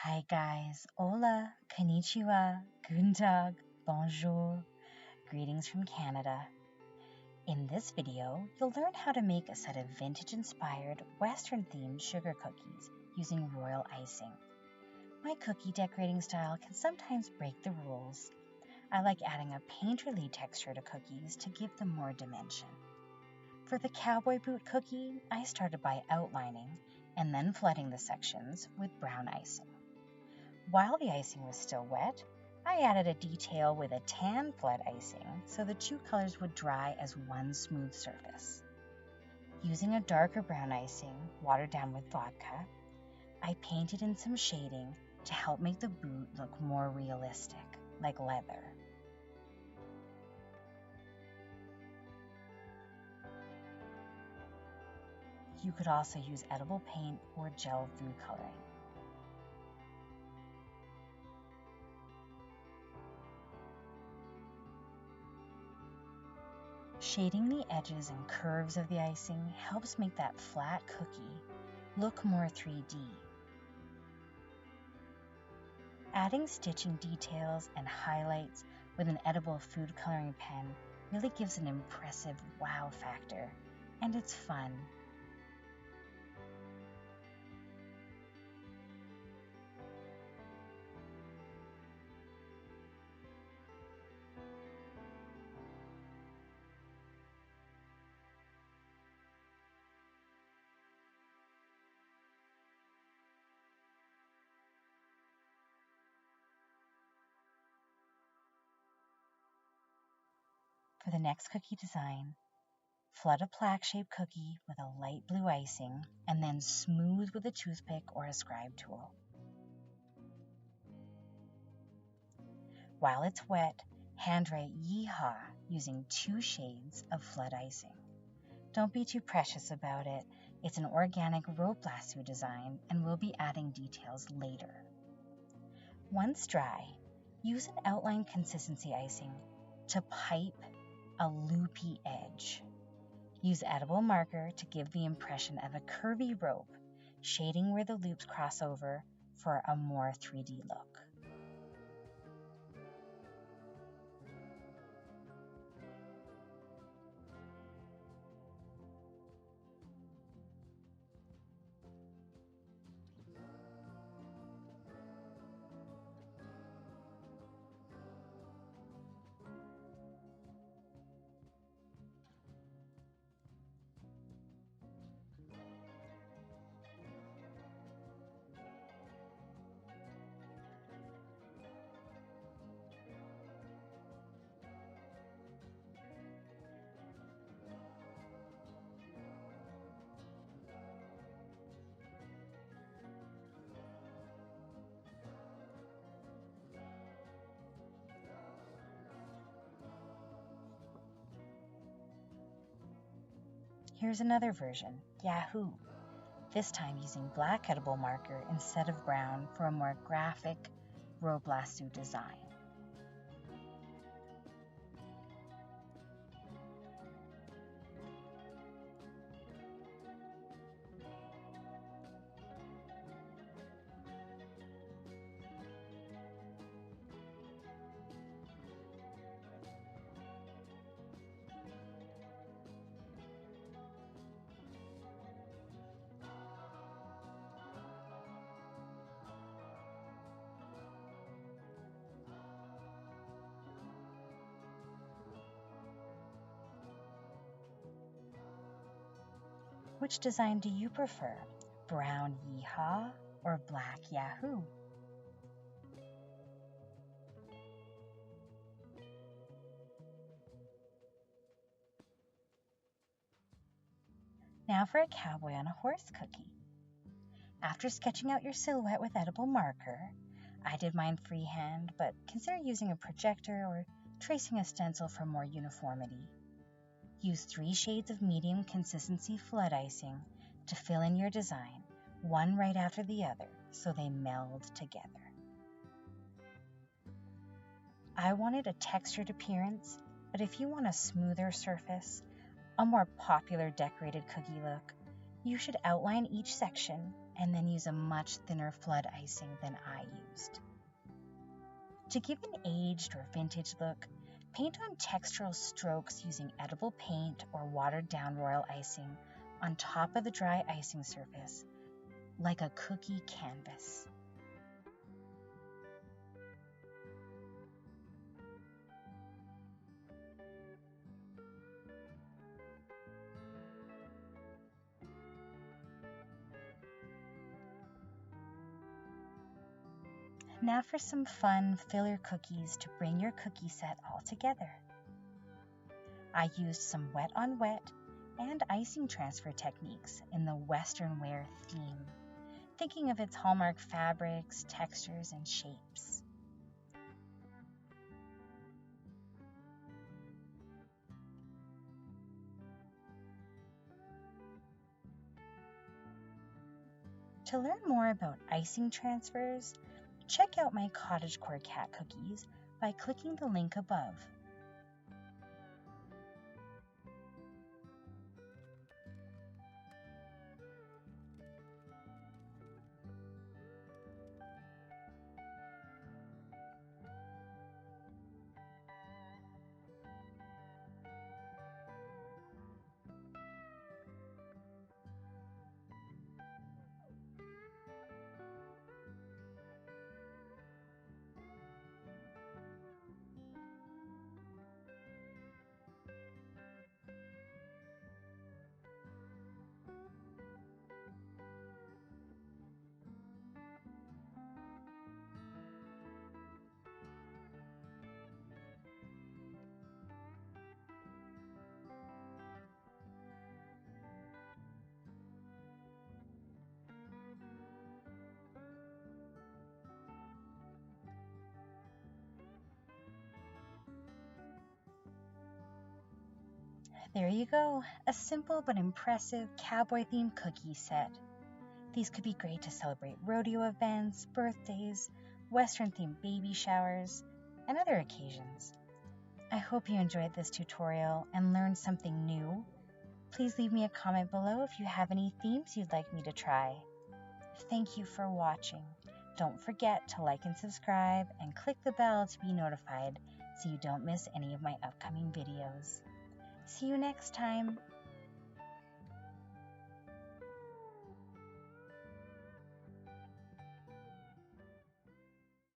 Hi guys, hola, konnichiwa, guten tag, bonjour, greetings from Canada. In this video, you'll learn how to make a set of vintage-inspired, Western-themed sugar cookies using royal icing. My cookie decorating style can sometimes break the rules. I like adding a painterly texture to cookies to give them more dimension. For the cowboy boot cookie, I started by outlining and then flooding the sections with brown icing. While the icing was still wet, I added a detail with a tan flood icing so the two colors would dry as one smooth surface. Using a darker brown icing, watered down with vodka, I painted in some shading to help make the boot look more realistic, like leather. You could also use edible paint or gel food coloring. Shading the edges and curves of the icing helps make that flat cookie look more 3D. Adding stitching details and highlights with an edible food coloring pen really gives an impressive wow factor, and it's fun. For the next cookie design, flood a plaque-shaped cookie with a light blue icing and then smooth with a toothpick or a scribe tool. While it's wet, handwrite Yeehaw using 2 shades of flood icing. Don't be too precious about it. It's an organic rope lasso design and we'll be adding details later. Once dry, use an outline consistency icing to pipe a loopy edge. Use edible marker to give the impression of a curvy rope, shading where the loops cross over for a more 3D look. Here's another version, Yahoo, this time using black edible marker instead of brown for a more graphic rope lasso design. Which design do you prefer, brown Yeehaw or black Yahoo? Now for a cowboy on a horse cookie. After sketching out your silhouette with edible marker, I did mine freehand, but consider using a projector or tracing a stencil for more uniformity. Use 3 shades of medium consistency flood icing to fill in your design, one right after the other, so they meld together. I wanted a textured appearance, but if you want a smoother surface, a more popular decorated cookie look, You should outline each section and then use a much thinner flood icing than I used. To give an aged or vintage look, paint on textural strokes using edible paint or watered down royal icing on top of the dry icing surface, like a cookie canvas. Now for some fun filler cookies to bring your cookie set all together. I used some wet on wet and icing transfer techniques in the Western wear theme, thinking of its hallmark fabrics, textures, and shapes. To learn more about icing transfers, check out my cottagecore cat cookies by clicking the link above. There you go, a simple but impressive cowboy-themed cookie set. These could be great to celebrate rodeo events, birthdays, Western-themed baby showers, and other occasions. I hope you enjoyed this tutorial and learned something new. Please leave me a comment below if you have any themes you'd like me to try. Thank you for watching. Don't forget to like and subscribe and click the bell to be notified so you don't miss any of my upcoming videos. See you next time.